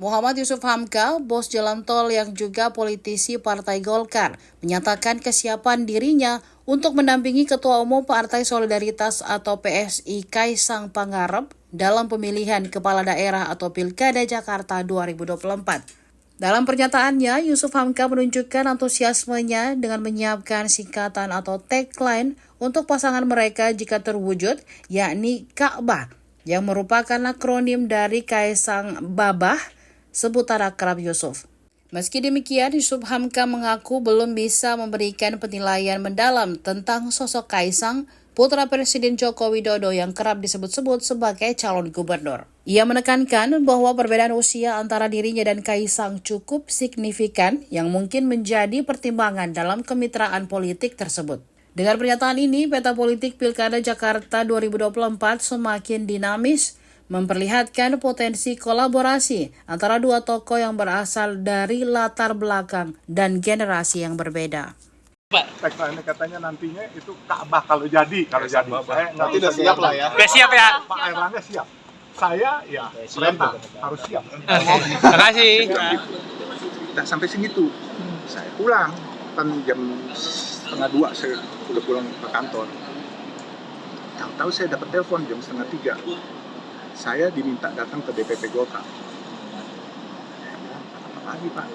Muhammad Yusuf Hamka, bos jalan tol yang juga politisi Partai Golkar, menyatakan kesiapan dirinya untuk mendampingi Ketua Umum Partai Solidaritas atau PSI Kaisang Pangarep dalam pemilihan Kepala Daerah atau Pilkada Jakarta 2024. Dalam pernyataannya, Yusuf Hamka menunjukkan antusiasmenya dengan menyiapkan singkatan atau tagline untuk pasangan mereka jika terwujud, yakni Ka'bah, yang merupakan akronim dari Kaisang Babah, sebutan akrab Yusuf. Meski demikian, Yusuf Hamka mengaku belum bisa memberikan penilaian mendalam tentang sosok Kaisang, putra Presiden Joko Widodo yang kerap disebut-sebut sebagai calon gubernur. Ia menekankan bahwa perbedaan usia antara dirinya dan Kaisang cukup signifikan yang mungkin menjadi pertimbangan dalam kemitraan politik tersebut. Dengan pernyataan ini, peta politik Pilkada Jakarta 2024 semakin dinamis, memperlihatkan potensi kolaborasi antara dua tokoh yang berasal dari latar belakang dan generasi yang berbeda. Tagline katanya nantinya itu Ka'bah kalau jadi. Saya nanti udah siap lah ya. Udah siap ya. Pak Erlangga siap. Saya ya perintah harus siap. Terima kasih. Nah, sampai segitu. Saya pulang kan jam 1:30 saya udah pulang ke kantor. Tahu-tahu saya dapat telepon jam 2:30. Saya diminta datang ke DPP Golkar. Saya bilang, apa lagi Pak?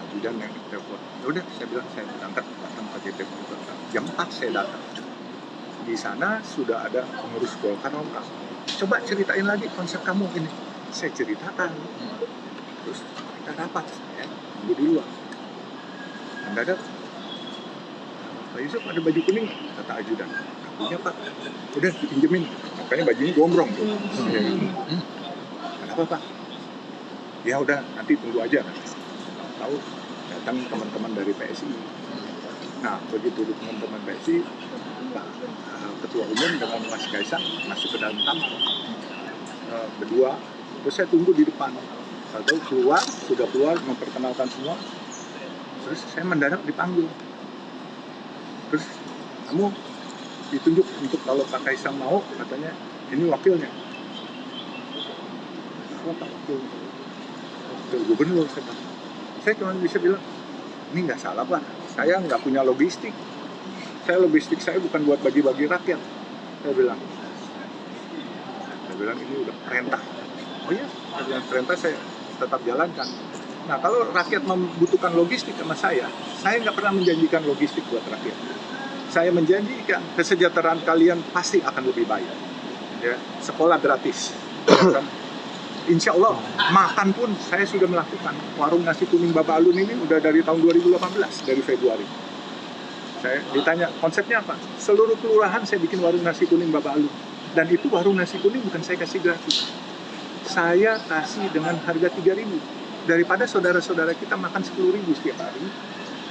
Ajudan yang telepon. Udah, saya bilang saya berangkat datang ke DPP Golkar. Jam 4 saya datang. Di sana sudah ada pengurus Golkar lengkap. Coba ceritain lagi konsep kamu ini. Saya ceritakan. Terus kita rapat, saya tunggu di luar. Mendadak, Pak Yusuf ada baju kuning, kata ajudan. Punya Pak, udah dipinjemin. Makanya bajunya gombrong. Kenapa Pak? Ya udah, nanti tunggu aja. Tahu datang teman-teman dari PSI. Nah, begitu teman-teman PSI, Pak Ketua Umum dengan Mas Kaisang masuk ke dalam kamar. Berdua, terus saya tunggu di depan. Tahu keluar, sudah keluar memperkenalkan semua. Terus saya mendadak dipanggil. Terus kamu ditunjuk untuk kalau Pak Kaisang mau, katanya ini wakilnya. Oh, Pak Wakil Gubernur, saya cuma bisa bilang, ini nggak salah Pak, saya nggak punya logistik. Logistik saya bukan buat bagi-bagi rakyat. Saya bilang ini udah perintah. Oh iya, saya bilang perintah saya tetap jalankan. Nah kalau rakyat membutuhkan logistik sama saya nggak pernah menjanjikan logistik buat rakyat. Saya menjanjikan kesejahteraan kalian pasti akan lebih baik. Ya, sekolah gratis. Insya Allah, makan pun saya sudah melakukan. Warung nasi kuning Bapak Alun ini udah dari tahun 2018, dari Februari. Saya ditanya, konsepnya apa? Seluruh kelurahan saya bikin warung nasi kuning Bapak Alun. Dan itu warung nasi kuning bukan saya kasih gratis. Saya kasih dengan harga 3.000. Daripada saudara-saudara kita makan 10.000 setiap hari,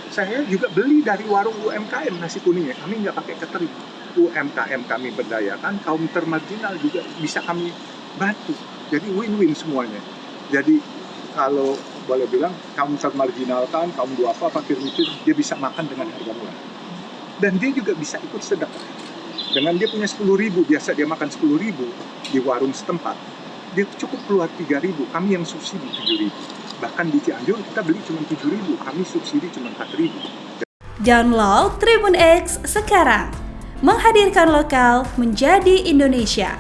saya juga beli dari warung UMKM nasi kuningnya. Kami nggak pakai catering. UMKM kami berdayakan, kaum termarginal juga bisa kami bantu. Jadi win-win semuanya. Jadi kalau boleh bilang, kaum termarginalkan, kaum duafa, fakir miskin, dia bisa makan dengan harga murah. Dan dia juga bisa ikut sedekah. Dengan dia punya 10.000, biasa dia makan 10.000 di warung setempat. Dia cukup keluar 3.000, kami yang subsidi 7.000. Bahkan di Cianjur kita beli cuma 7.000, kami subsidi cuma 4.000. Download Tribun X sekarang, menghadirkan lokal menjadi Indonesia.